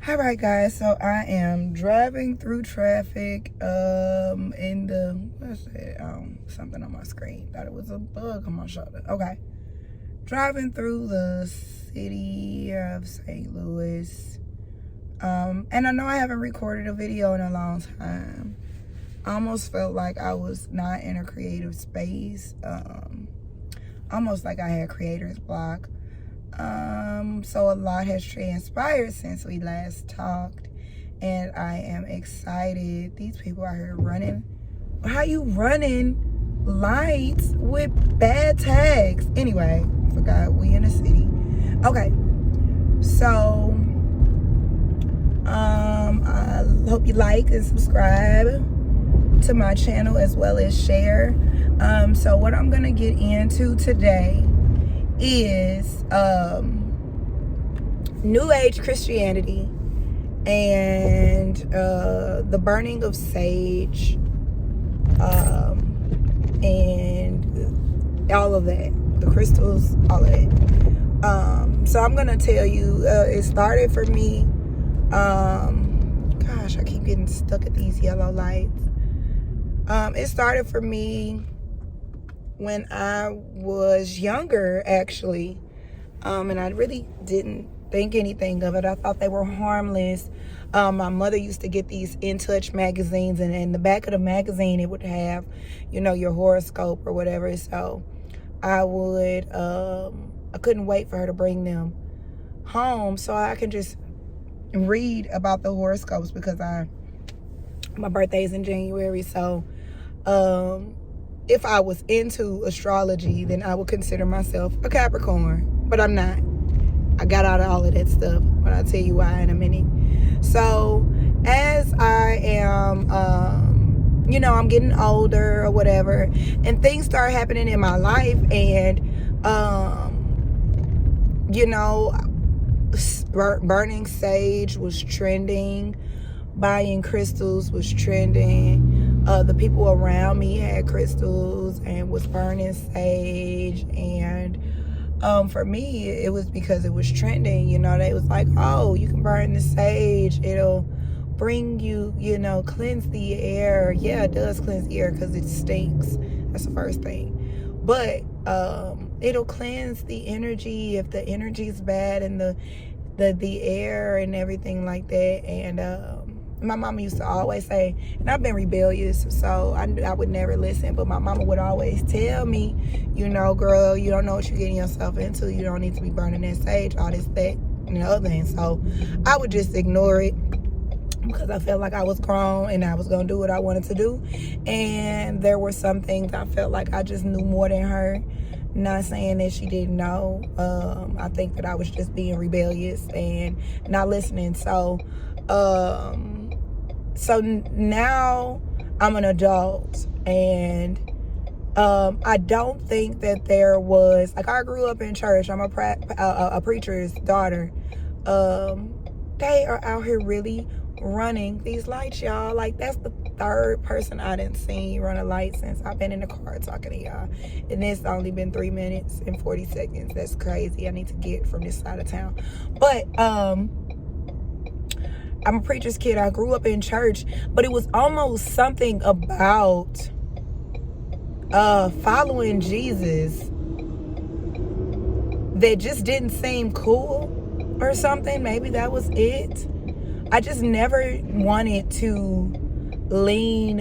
All right, guys. So I am driving through traffic. In the what's that? Something on my screen. Thought it was a bug on my shoulder. Okay, driving through the city of St. Louis. And I know I haven't recorded a video in a long time. I almost felt like I was not in a creative space. Almost like I had creator's block. So a lot has transpired since we last talked, and I am excited. These people out here running. How you running lights with bad tags? Anyway, forgot we in the city. Okay, so I hope you like and subscribe to my channel as well as share. So what I'm gonna get into today is New Age Christianity and the burning of sage and all of that, the crystals, all of it. So I'm gonna tell you, it started for me. Gosh, I keep getting stuck at these yellow lights. It started for me when I was younger, actually, and I really didn't think anything of it. I thought they were harmless. My mother used to get these In Touch magazines, and in the back of the magazine it would have, your horoscope or whatever. So I couldn't wait for her to bring them home so I can just read about the horoscopes, because my birthday's in January. So if I was into astrology, then I would consider myself a Capricorn, but I'm not. I got out of all of that stuff, but I'll tell you why in a minute. So as I am, I'm getting older or whatever, and things start happening in my life, and, burning sage was trending, buying crystals was trending. The people around me had crystals and was burning sage, and for me, it was because it was trending. They was like, oh, you can burn the sage, it'll bring you, cleanse the air. Yeah, it does cleanse the air because it stinks. That's the first thing. But it'll cleanse the energy if the energy's bad, and the air and everything like that. And my mama used to always say, and I've been rebellious, so I would never listen, but my mama would always tell me, girl, you don't know what you're getting yourself into. You don't need to be burning that sage, all this, that, and the other. And so I would just ignore it, because I felt like I was grown and I was going to do what I wanted to do. And there were some things I felt like I just knew more than her. Not saying that she didn't know. I think that I was just being rebellious and not listening. So now I'm an adult, and I don't think that there was, like, I grew up in church. I'm a preacher's daughter. They are out here really running these lights, y'all. Like, that's the third person I done seen run a light since I've been in the car talking to y'all, and it's only been 3 minutes and 40 seconds. That's crazy. I need to get from this side of town. But I'm a preacher's kid. I grew up in church, but it was almost something about following Jesus that just didn't seem cool or something. Maybe that was it. I just never wanted to lean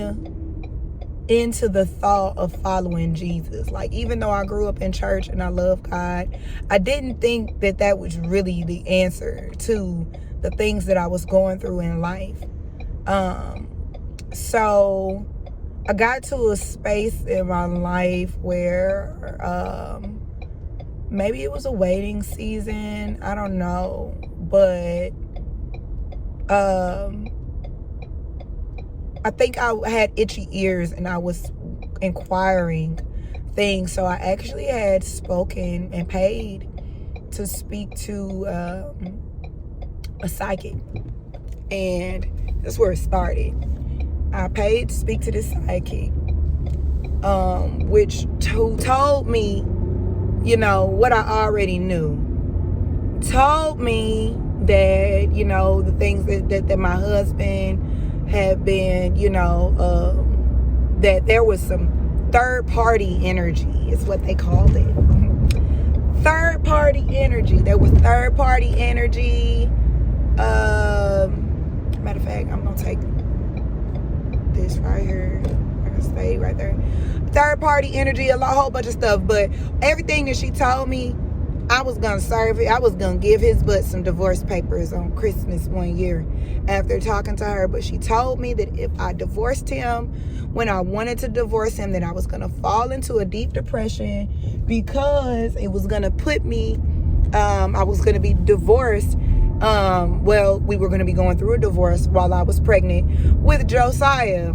into the thought of following Jesus. Like, even though I grew up in church and I love God, I didn't think that that was really the answer to the things that I was going through in life. So I got to a space in my life where maybe it was a waiting season, I don't know, but I think I had itchy ears and I was inquiring things. So I actually had spoken and paid to speak to a psychic, and that's where it started. I paid to speak to this psychic, which told me, what I already knew. Told me that, you know, the things that my husband had been, you know, that there was some third party energy is what they called it. Third party energy. There was third party energy. Matter of fact, I'm gonna take this right here. I'm gonna stay right there. Third party energy, a whole bunch of stuff. But everything that she told me, I was gonna serve it. I was gonna give his butt some divorce papers on Christmas one year after talking to her. But she told me that if I divorced him when I wanted to divorce him, then I was gonna fall into a deep depression because it was gonna put me, I was gonna be divorced. Well, we were gonna be going through a divorce while I was pregnant with Josiah,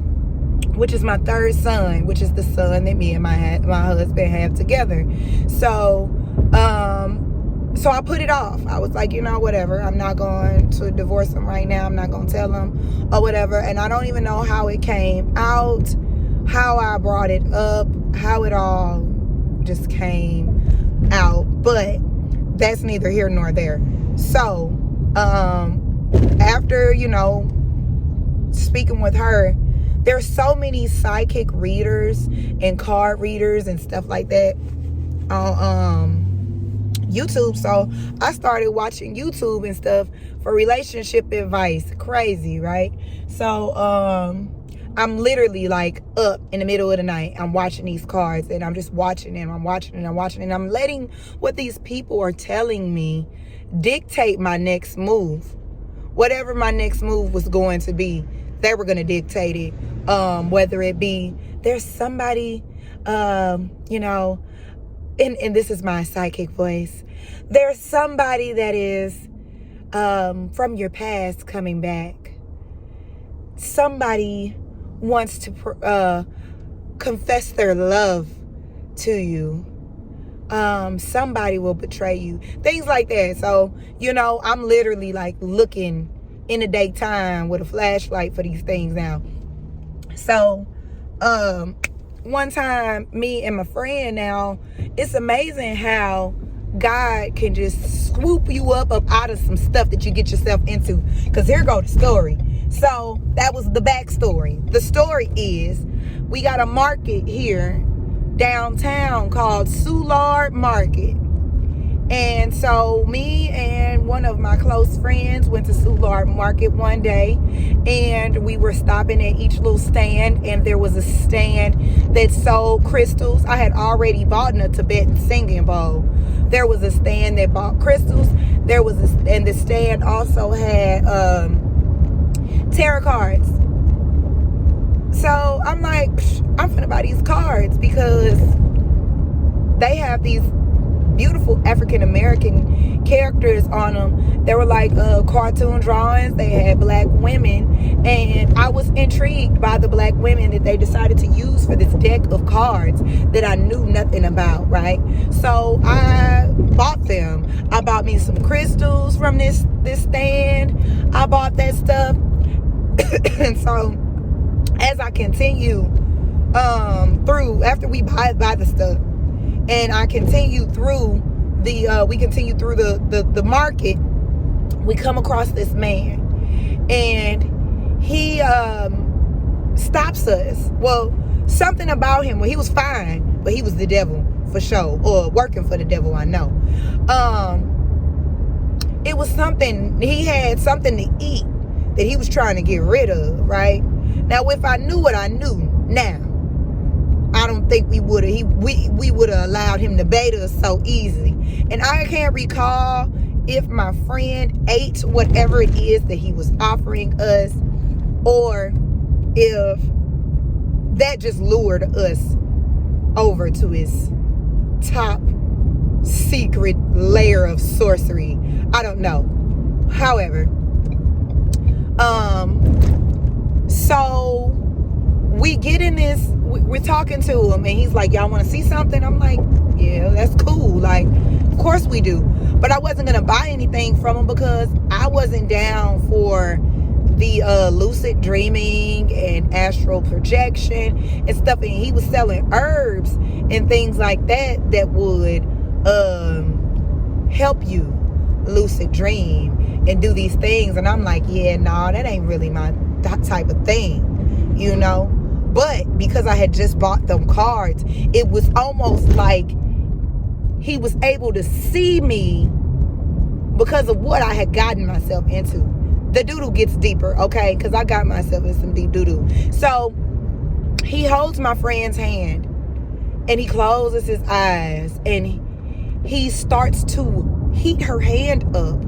which is my third son, which is the son that me and my husband have together. So I put it off. I was like, you know, whatever. I'm not going to divorce him right now. I'm not going to tell him or whatever. And I don't even know how it came out, how I brought it up, how it all just came out. But that's neither here nor there. So, after, you know, speaking with her, there's so many psychic readers and card readers and stuff like that on YouTube. So I started watching YouTube and stuff for relationship advice. Crazy, right? So I'm literally like up in the middle of the night. I'm watching these cards and I'm just watching and I'm watching and I'm watching and I'm letting what these people are telling me dictate my next move. Whatever my next move was going to be, they were going to dictate it. Whether it be there's somebody, you know, and this is my psychic voice. There's somebody that is from your past coming back. Somebody wants to confess their love to you. Somebody will betray you. Things like that. So, you know, I'm literally like looking in the daytime with a flashlight for these things now. So, one time, me and my friend now, it's amazing how God can just swoop you up out of some stuff that you get yourself into. Because here go the story. So, that was the backstory. The story is, we got a market here downtown called Soulard Market. And so me and one of my close friends went to Soulard Market one day, and we were stopping at each little stand, and there was a stand that sold crystals. I had already bought a Tibetan singing bowl. There was a stand that bought crystals. And the stand also had tarot cards. So I'm like, I'm finna buy these cards because they have these beautiful African American characters on them. They were like cartoon drawings. They had black women, and I was intrigued by the black women that they decided to use for this deck of cards that I knew nothing about, right? So I bought them. I bought me some crystals from this stand. I bought that stuff. And so as I continue through, after we buy the stuff, and I continue through the market, we come across this man, and he stops us. Well, something about him, well, he was fine, but he was the devil for sure, or working for the devil, I know. It was something, he had something to eat that he was trying to get rid of, right? Now, if I knew what I knew now, I don't think we would have we would have allowed him to bait us so easily. And I can't recall if my friend ate whatever it is that he was offering us, or if that just lured us over to his top secret layer of sorcery. I don't know. However, so we get in this, we're talking to him, and he's like, y'all want to see something? I'm like, yeah, that's cool. Like, of course we do. But I wasn't going to buy anything from him because I wasn't down for the lucid dreaming and astral projection and stuff. And he was selling herbs and things like that would help you lucid dream and do these things. And I'm like, yeah, nah, that ain't really my type of thing, you know. But because I had just bought them cards, it was almost like he was able to see me because of what I had gotten myself into. The doo-doo gets deeper, okay? Because I got myself in some deep doo-doo. So he holds my friend's hand and he closes his eyes and he starts to heat her hand up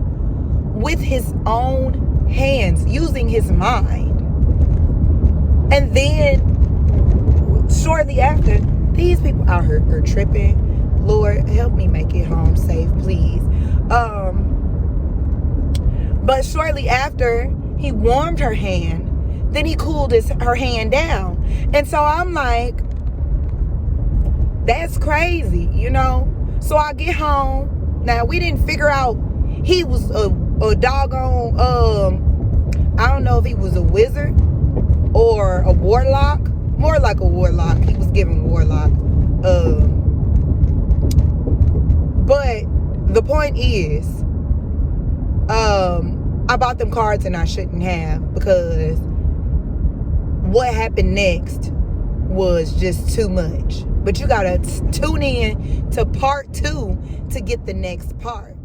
with his own hands, using his mind. And then shortly after, these people out here are tripping. Lord, help me make it home safe, please. But shortly after he warmed her hand, then he cooled her hand down. And so I'm like, that's crazy, you know? So I get home. Now, we didn't figure out he was a doggone, I don't know if he was a wizard or a warlock. More like a warlock. He was giving warlock. But the point is, I bought them cards and I shouldn't have, because what happened next was just too much. But you gotta tune in to part 2 to get the next part.